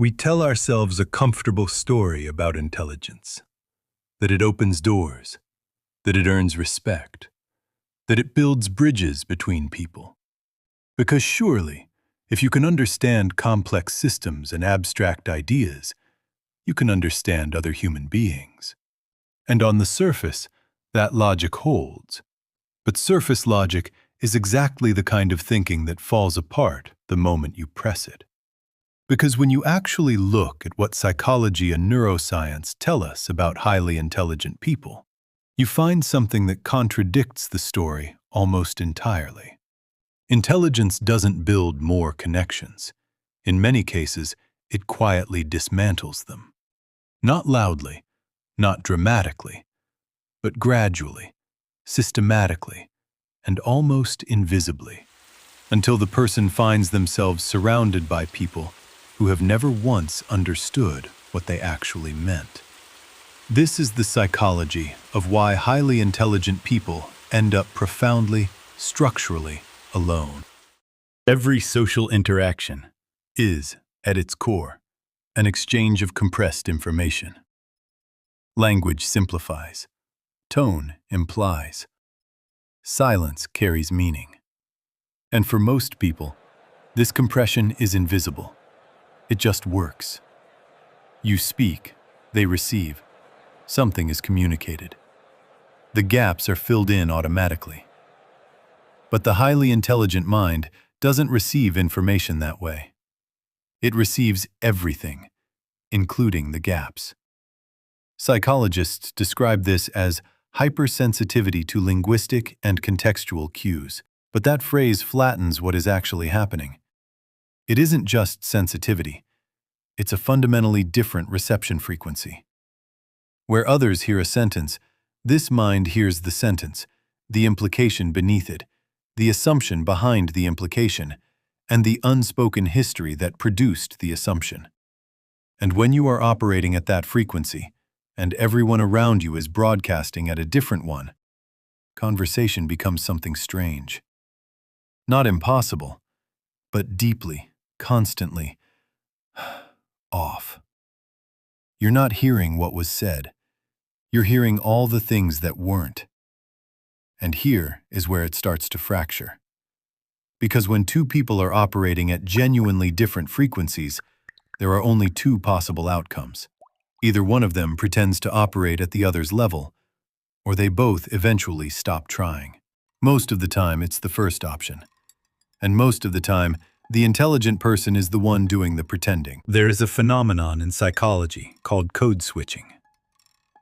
We tell ourselves a comfortable story about intelligence, that it opens doors, that it earns respect, that it builds bridges between people. Because surely, if you can understand complex systems and abstract ideas, you can understand other human beings. And on the surface, that logic holds. But surface logic is exactly the kind of thinking that falls apart the moment you press it. Because when you actually look at what psychology and neuroscience tell us about highly intelligent people, you find something that contradicts the story almost entirely. Intelligence doesn't build more connections. In many cases, it quietly dismantles them. Not loudly, not dramatically, but gradually, systematically, and almost invisibly, until the person finds themselves surrounded by people who have never once understood what they actually meant. This is the psychology of why highly intelligent people end up profoundly, structurally alone. Every social interaction is, at its core, an exchange of compressed information. Language simplifies. Tone implies. Silence carries meaning. And for most people, this compression is invisible. It just works. You speak, they receive. Something is communicated. The gaps are filled in automatically. But the highly intelligent mind doesn't receive information that way. It receives everything, including the gaps. Psychologists describe this as hypersensitivity to linguistic and contextual cues, but that phrase flattens what is actually happening. It isn't just sensitivity. It's a fundamentally different reception frequency. Where others hear a sentence, this mind hears the sentence, the implication beneath it, the assumption behind the implication, and the unspoken history that produced the assumption. And when you are operating at that frequency, and everyone around you is broadcasting at a different one, conversation becomes something strange. Not impossible, but deeply, constantly off. You're not hearing what was said. You're hearing all the things that weren't. And here is where it starts to fracture. Because when two people are operating at genuinely different frequencies, there are only two possible outcomes. Either one of them pretends to operate at the other's level, or they both eventually stop trying. Most of the time, it's the first option. And most of the time, the intelligent person is the one doing the pretending. There is a phenomenon in psychology called code switching.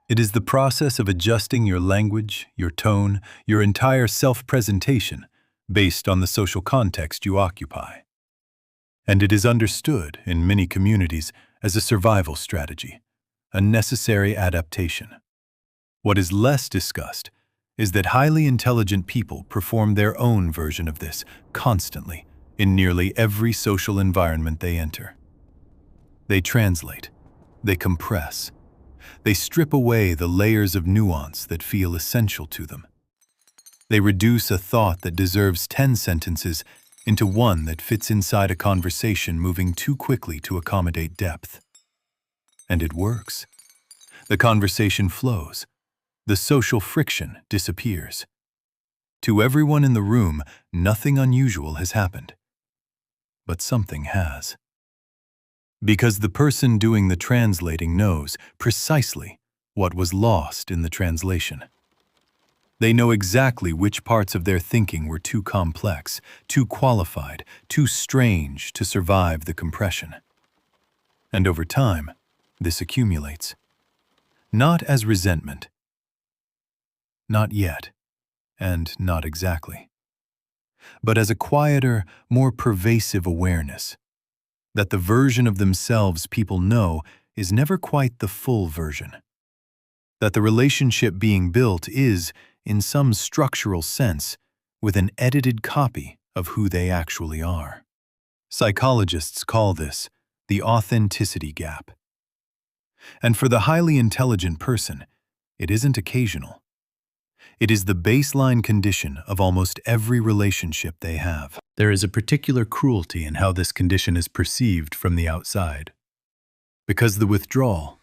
It is the process of adjusting your language, your tone, your entire self-presentation based on the social context you occupy. And it is understood in many communities as a survival strategy, a necessary adaptation. What is less discussed is that highly intelligent people perform their own version of this constantly in nearly every social environment they enter. They translate, they compress, they strip away the layers of nuance that feel essential to them. They reduce a thought that deserves 10 sentences into one that fits inside a conversation moving too quickly to accommodate depth. And it works. The conversation flows. The social friction disappears. To everyone in the room, nothing unusual has happened. But something has. Because the person doing the translating knows precisely what was lost in the translation. They know exactly which parts of their thinking were too complex, too qualified, too strange to survive the compression. And over time, this accumulates. Not as resentment. Not yet, and not exactly. But as a quieter, more pervasive awareness that the version of themselves people know is never quite the full version. That the relationship being built is, in some structural sense, with an edited copy of who they actually are. Psychologists call this the authenticity gap. And for the highly intelligent person, it isn't occasional. It is the baseline condition of almost every relationship they have. There is a particular cruelty in how this condition is perceived from the outside. Because the withdrawal,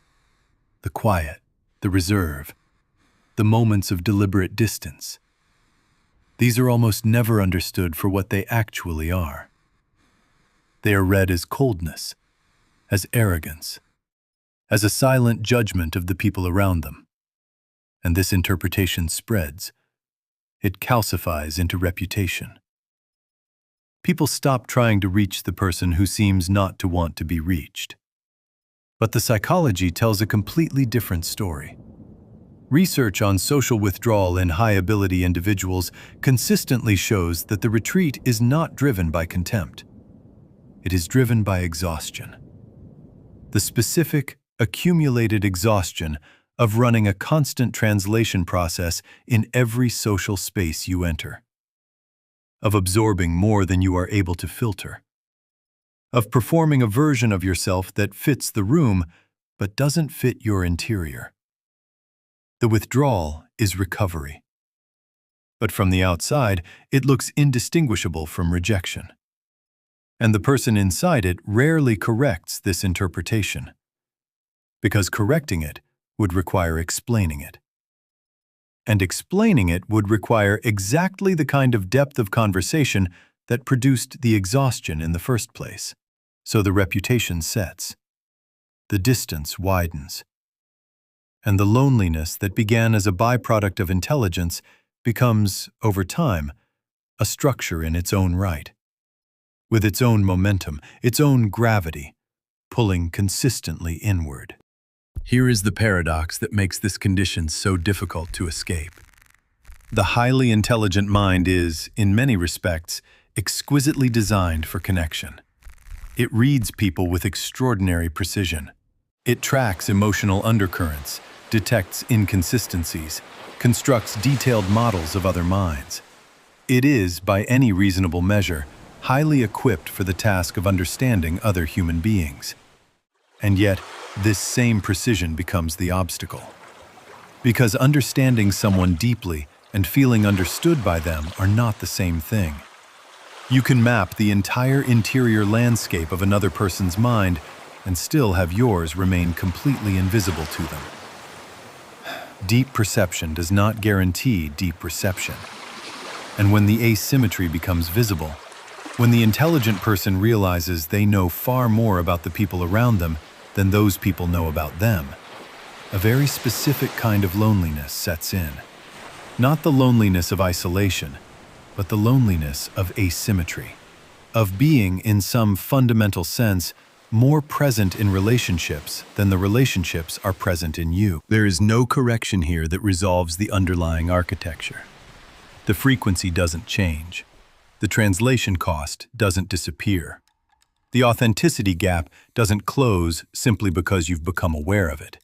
the quiet, the reserve, the moments of deliberate distance, these are almost never understood for what they actually are. They are read as coldness, as arrogance, as a silent judgment of the people around them. And this interpretation spreads. It calcifies into reputation. People stop trying to reach the person who seems not to want to be reached. But the psychology tells a completely different story. Research on social withdrawal in high-ability individuals consistently shows that the retreat is not driven by contempt. It is driven by exhaustion. The specific, accumulated exhaustion of running a constant translation process in every social space you enter. Of absorbing more than you are able to filter. Of performing a version of yourself that fits the room but doesn't fit your interior. The withdrawal is recovery. But from the outside, it looks indistinguishable from rejection. And the person inside it rarely corrects this interpretation, because correcting it would require explaining it. And explaining it would require exactly the kind of depth of conversation that produced the exhaustion in the first place. So the reputation sets. The distance widens. And the loneliness that began as a byproduct of intelligence becomes, over time, a structure in its own right, with its own momentum, its own gravity, pulling consistently inward. Here is the paradox that makes this condition so difficult to escape. The highly intelligent mind is, in many respects, exquisitely designed for connection. It reads people with extraordinary precision. It tracks emotional undercurrents, detects inconsistencies, constructs detailed models of other minds. It is, by any reasonable measure, highly equipped for the task of understanding other human beings. And yet, this same precision becomes the obstacle. Because understanding someone deeply and feeling understood by them are not the same thing. You can map the entire interior landscape of another person's mind and still have yours remain completely invisible to them. Deep perception does not guarantee deep reception. And when the asymmetry becomes visible, when the intelligent person realizes they know far more about the people around them than those people know about them, a very specific kind of loneliness sets in. Not the loneliness of isolation, but the loneliness of asymmetry, of being, in some fundamental sense, more present in relationships than the relationships are present in you. There is no correction here that resolves the underlying architecture. The frequency doesn't change. The translation cost doesn't disappear. The authenticity gap doesn't close simply because you've become aware of it.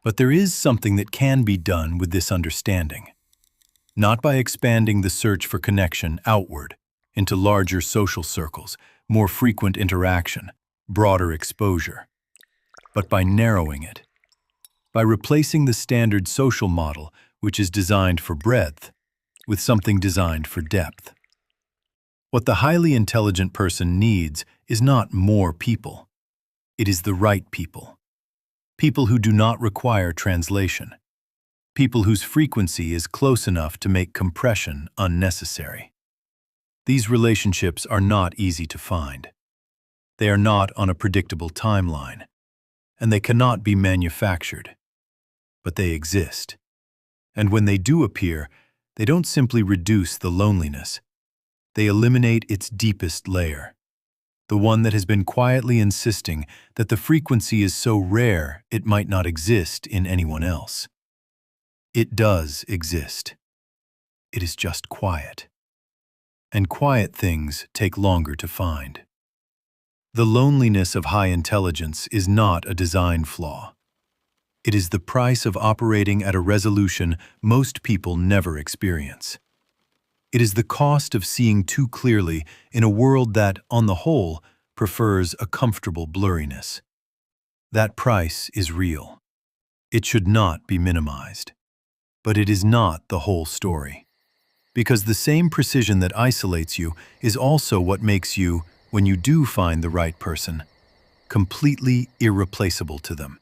But there is something that can be done with this understanding. Not by expanding the search for connection outward, into larger social circles, more frequent interaction, broader exposure, but by narrowing it. By replacing the standard social model, which is designed for breadth, with something designed for depth. What the highly intelligent person needs is not more people. It is the right people. People who do not require translation. People whose frequency is close enough to make compression unnecessary. These relationships are not easy to find. They are not on a predictable timeline, and they cannot be manufactured. But they exist. And when they do appear, they don't simply reduce the loneliness. They eliminate its deepest layer, the one that has been quietly insisting that the frequency is so rare it might not exist in anyone else. It does exist. It is just quiet. And quiet things take longer to find. The loneliness of high intelligence is not a design flaw. It is the price of operating at a resolution most people never experience. It is the cost of seeing too clearly in a world that, on the whole, prefers a comfortable blurriness. That price is real. It should not be minimized. But it is not the whole story. Because the same precision that isolates you is also what makes you, when you do find the right person, completely irreplaceable to them.